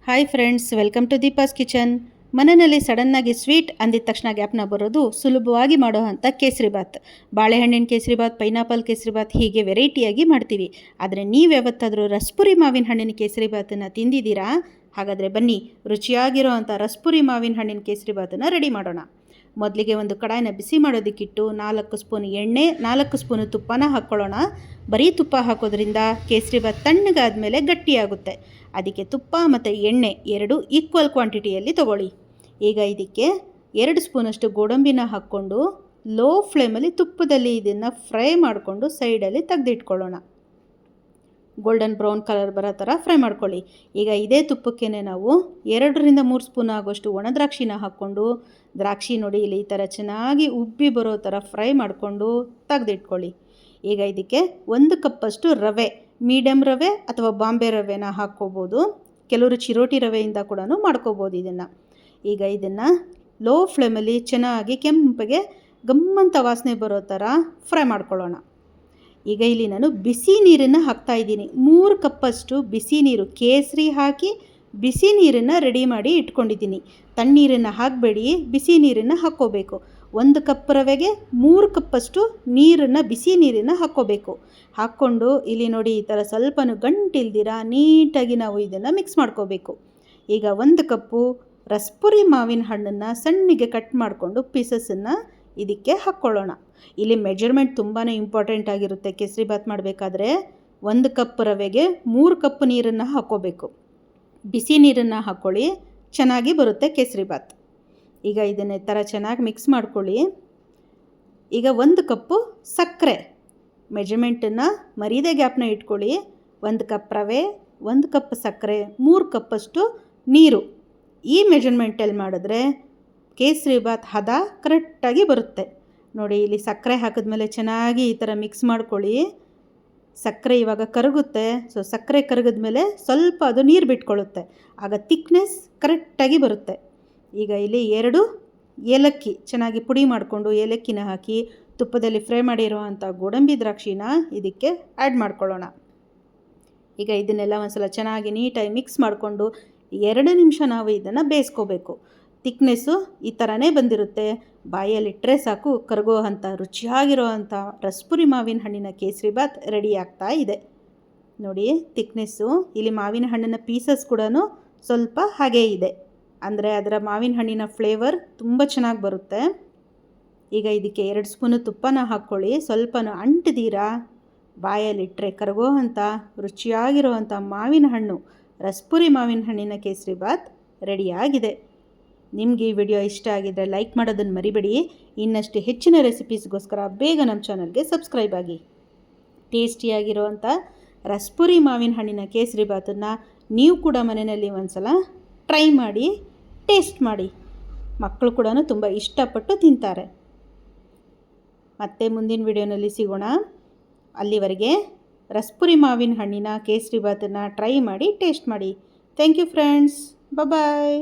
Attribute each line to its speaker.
Speaker 1: Hi friends, welcome to Deepa's kitchen. ಮನೆಯಲ್ಲಿ ಸಡನ್ನಾಗಿ sweet ಅಂದಿದ ತಕ್ಷಣ ಗ್ಯಾಪ್ನ ಬರೋದು ಸುಲಭವಾಗಿ ಮಾಡೋ ಅಂಥ ಕೇಸರಿಬಾತ್. ಬಾಳೆಹಣ್ಣಿನ ಕೇಸರಿಬಾತ್, ಪೈನಾಪಲ್ ಕೇಸರಿಬಾತ್ ಹೀಗೆ ವೆರೈಟಿಯಾಗಿ ಮಾಡ್ತೀವಿ. ಆದರೆ ನೀವು ಯಾವತ್ತಾದರೂ ರಸ್ಪುರಿ ಮಾವಿನ ಹಣ್ಣಿನ ಕೇಸರಿಬಾತನ್ನು ತಿಂದಿದ್ದೀರಾ? ಹಾಗಾದರೆ ಬನ್ನಿ, ರುಚಿಯಾಗಿರೋ ಅಂಥ ರಸ್ಪುರಿ ಮಾವಿನ ಹಣ್ಣಿನ ಕೇಸರಿಬಾತನ್ನು ರೆಡಿ ಮಾಡೋಣ. ಮೊದಲಿಗೆ ಒಂದು ಕಡಾಯಿನ ಬಿಸಿ ಮಾಡೋದಕ್ಕಿಟ್ಟು 4 ಸ್ಪೂನ್ ಎಣ್ಣೆ, 4 ಸ್ಪೂನು ತುಪ್ಪನ ಹಾಕ್ಕೊಳ್ಳೋಣ. ಬರೀ ತುಪ್ಪ ಹಾಕೋದ್ರಿಂದ ಕೇಸರಿಬಾತ್ ತಣ್ಣಗಾದ ಮೇಲೆ ಗಟ್ಟಿಯಾಗುತ್ತೆ. ಅದಕ್ಕೆ ತುಪ್ಪ ಮತ್ತು ಎಣ್ಣೆ ಎರಡೂ ಈಕ್ವಲ್ ಕ್ವಾಂಟಿಟಿಯಲ್ಲಿ ತೊಗೊಳ್ಳಿ. ಈಗ ಇದಕ್ಕೆ 2 ಸ್ಪೂನಷ್ಟು ಗೋಡಂಬಿನ ಹಾಕ್ಕೊಂಡು ಲೋ ಫ್ಲೇಮಲ್ಲಿ ತುಪ್ಪದಲ್ಲಿ ಇದನ್ನು ಫ್ರೈ ಮಾಡಿಕೊಂಡು ಸೈಡಲ್ಲಿ ತೆಗೆದಿಟ್ಕೊಳ್ಳೋಣ. ಗೋಲ್ಡನ್ ಬ್ರೌನ್ ಕಲರ್ ಬರೋ ಥರ ಫ್ರೈ ಮಾಡ್ಕೊಳ್ಳಿ. ಈಗ ಇದೇ ತುಪ್ಪಕ್ಕೆ ನಾವು 2ರಿಂದ 3 ಸ್ಪೂನ್ ಆಗೋಷ್ಟು ಒಣ ದ್ರಾಕ್ಷಿನ ಹಾಕ್ಕೊಂಡು, ದ್ರಾಕ್ಷಿ ನೋಡಿ ಇಲ್ಲಿ ಈ ಥರ ಚೆನ್ನಾಗಿ ಉಬ್ಬಿ ಬರೋ ಥರ ಫ್ರೈ ಮಾಡಿಕೊಂಡು ತೆಗೆದಿಟ್ಕೊಳ್ಳಿ. ಈಗ ಇದಕ್ಕೆ 1 ಕಪ್ಪಷ್ಟು ರವೆ, ಮೀಡಿಯಮ್ ರವೆ ಅಥವಾ ಬಾಂಬೆ ರವೆನ ಹಾಕ್ಕೋಬೋದು. ಕೆಲವರು ಚಿರೋಟಿ ರವೆಯಿಂದ ಕೂಡ ಮಾಡ್ಕೋಬೋದು ಇದನ್ನು. ಈಗ ಇದನ್ನು ಲೋ ಫ್ಲೇಮಲ್ಲಿ ಚೆನ್ನಾಗಿ ಕೆಂಪಗೆ ಗಮ್ಮಂತ ವಾಸನೆ ಬರೋ ಥರ ಫ್ರೈ ಮಾಡ್ಕೊಳ್ಳೋಣ. ಈಗ ಇಲ್ಲಿ ನಾನು ಬಿಸಿ ನೀರನ್ನು ಹಾಕ್ತಾಯಿದ್ದೀನಿ. 3 ಕಪ್ಪಷ್ಟು ಬಿಸಿ ನೀರು, ಕೇಸರಿ ಹಾಕಿ ಬಿಸಿ ನೀರನ್ನು ರೆಡಿ ಮಾಡಿ ಇಟ್ಕೊಂಡಿದ್ದೀನಿ. ತಣ್ಣೀರನ್ನು ಹಾಕಬೇಡಿ, ಬಿಸಿ ನೀರನ್ನು ಹಾಕ್ಕೋಬೇಕು. 1 ಕಪ್ ರವೆಗೆ 3 ಕಪ್ಪಷ್ಟು ನೀರನ್ನು, ಬಿಸಿ ನೀರನ್ನು ಹಾಕ್ಕೋಬೇಕು. ಹಾಕ್ಕೊಂಡು ಇಲ್ಲಿ ನೋಡಿ ಈ ಥರ ಸ್ವಲ್ಪನೂ ಗಂಟಿಲ್ದಿರ ನೀಟಾಗಿ ನಾವು ಇದನ್ನು ಮಿಕ್ಸ್ ಮಾಡ್ಕೋಬೇಕು. ಈಗ 1 ಕಪ್ಪು ರಸ್ಪುರಿ ಮಾವಿನ ಹಣ್ಣನ್ನು ಸಣ್ಣಗೆ ಕಟ್ ಮಾಡಿಕೊಂಡು ಪೀಸಸನ್ನು ಇದಕ್ಕೆ ಹಾಕ್ಕೊಳ್ಳೋಣ. ಇಲ್ಲಿ ಮೆಜರ್ಮೆಂಟ್ ತುಂಬಾ ಇಂಪಾರ್ಟೆಂಟ್ ಆಗಿರುತ್ತೆ. ಕೇಸರಿಬಾತ್ ಮಾಡಬೇಕಾದ್ರೆ 1 ಕಪ್ ರವೆಗೆ 3 ಕಪ್ ನೀರನ್ನು ಹಾಕ್ಕೋಬೇಕು. ಬಿಸಿ ನೀರನ್ನು ಹಾಕ್ಕೊಳ್ಳಿ, ಚೆನ್ನಾಗಿ ಬರುತ್ತೆ ಕೇಸರಿಬಾತ್. ಈಗ ಇದನ್ನೇ ಥರ ಚೆನ್ನಾಗಿ ಮಿಕ್ಸ್ ಮಾಡ್ಕೊಳ್ಳಿ. ಈಗ 1 ಕಪ್ಪು ಸಕ್ಕರೆ, ಮೆಜರ್ಮೆಂಟನ್ನು ಮರೀದೆ ಗ್ಯಾಪ್ನ ಇಟ್ಕೊಳ್ಳಿ. 1 ಕಪ್ ರವೆ, 1 ಕಪ್ ಸಕ್ಕರೆ, 3 ಕಪ್ಪಷ್ಟು ನೀರು. ಈ ಮೆಜರ್ಮೆಂಟಲ್ಲಿ ಮಾಡಿದ್ರೆ ಕೇಸರಿಬಾತ್ ಹದ ಕರೆಕ್ಟಾಗಿ ಬರುತ್ತೆ. ನೋಡಿ ಇಲ್ಲಿ ಸಕ್ಕರೆ ಹಾಕಿದ್ಮೇಲೆ ಚೆನ್ನಾಗಿ ಈ ಥರ ಮಿಕ್ಸ್ ಮಾಡ್ಕೊಳ್ಳಿ. ಸಕ್ಕರೆ ಇವಾಗ ಕರಗುತ್ತೆ. ಸೊ ಸಕ್ಕರೆ ಕರಗಿದ್ಮೇಲೆ ಸ್ವಲ್ಪ ಅದು ನೀರು ಬಿಟ್ಕೊಳ್ಳುತ್ತೆ. ಆಗ ತಿಕ್ನೆಸ್ ಕರೆಕ್ಟಾಗಿ ಬರುತ್ತೆ. ಈಗ ಇಲ್ಲಿ 2 ಏಲಕ್ಕಿ ಚೆನ್ನಾಗಿ ಪುಡಿ ಮಾಡಿಕೊಂಡು ಏಲಕ್ಕಿನ ಹಾಕಿ ತುಪ್ಪದಲ್ಲಿ ಫ್ರೈ ಮಾಡಿರುವಂಥ ಗೋಡಂಬಿ ದ್ರಾಕ್ಷಿನ ಇದಕ್ಕೆ ಆ್ಯಡ್ ಮಾಡ್ಕೊಳ್ಳೋಣ. ಈಗ ಇದನ್ನೆಲ್ಲ ಒಂದ್ಸಲ ಚೆನ್ನಾಗಿ ನೀಟಾಗಿ ಮಿಕ್ಸ್ ಮಾಡಿಕೊಂಡು 2 ನಿಮಿಷ ನಾವು ಇದನ್ನು ಬೇಯಿಸ್ಕೋಬೇಕು. ತಿಕ್ನೆಸ್ಸು ಈ ಥರನೇ ಬಂದಿರುತ್ತೆ. ಬಾಯಲ್ಲಿಟ್ಟರೆ ಸಾಕು ಕರಗೋ ಅಂಥ ರುಚಿಯಾಗಿರೋ ಅಂಥ ರಸ್ಪುರಿ ಮಾವಿನ ಹಣ್ಣಿನ ಕೇಸರಿಬಾತ್ ರೆಡಿ ಆಗ್ತಾ ಇದೆ. ನೋಡಿ ತಿಕ್ನೆಸ್ಸು, ಇಲ್ಲಿ ಮಾವಿನ ಹಣ್ಣಿನ ಪೀಸಸ್ ಕೂಡ ಸ್ವಲ್ಪ ಹಾಗೇ ಇದೆ. ಅಂದರೆ ಅದರ ಮಾವಿನ ಹಣ್ಣಿನ ಫ್ಲೇವರ್ ತುಂಬ ಚೆನ್ನಾಗಿ ಬರುತ್ತೆ. ಈಗ ಇದಕ್ಕೆ 2 ಸ್ಪೂನು ತುಪ್ಪನ ಹಾಕ್ಕೊಳ್ಳಿ. ಸ್ವಲ್ಪನೂ ಅಂಟದೀರಾ ಬಾಯಲ್ಲಿಟ್ಟರೆ ಕರಗೋ ಅಂಥ ರುಚಿಯಾಗಿರೋ ಅಂಥ ಮಾವಿನ ಹಣ್ಣು, ರಸ್ಪುರಿ ಮಾವಿನ ಹಣ್ಣಿನ ಕೇಸರಿಬಾತ್ ರೆಡಿಯಾಗಿದೆ. ನಿಮಗೆ ಈ ವಿಡಿಯೋ ಇಷ್ಟ ಆಗಿದ್ದರೆ ಲೈಕ್ ಮಾಡೋದನ್ನು ಮರಿಬೇಡಿ. ಇನ್ನಷ್ಟು ಹೆಚ್ಚಿನ ರೆಸಿಪೀಸ್ಗೋಸ್ಕರ ಬೇಗ ನಮ್ಮ ಚಾನಲ್ಗೆ ಸಬ್ಸ್ಕ್ರೈಬ್ ಆಗಿ. ಟೇಸ್ಟಿಯಾಗಿರುವಂಥ ರಸ್ಪುರಿ ಮಾವಿನ ಹಣ್ಣಿನ ಕೇಸರಿಬಾತನ್ನು ನೀವು ಕೂಡ ಮನೆಯಲ್ಲಿ ಒಂದ್ಸಲ ಟ್ರೈ ಮಾಡಿ, ಟೇಸ್ಟ್ ಮಾಡಿ. ಮಕ್ಕಳು ಕೂಡ ತುಂಬ ಇಷ್ಟಪಟ್ಟು ತಿಂತಾರೆ. ಮತ್ತೆ ಮುಂದಿನ ವಿಡಿಯೋನಲ್ಲಿ ಸಿಗೋಣ. ಅಲ್ಲಿವರೆಗೆ ರಸ್ಪುರಿ ಮಾವಿನ ಹಣ್ಣಿನ ಕೇಸರಿಬಾತನ್ನು ಟ್ರೈ ಮಾಡಿ, ಟೇಸ್ಟ್ ಮಾಡಿ. Thank you friends, bye.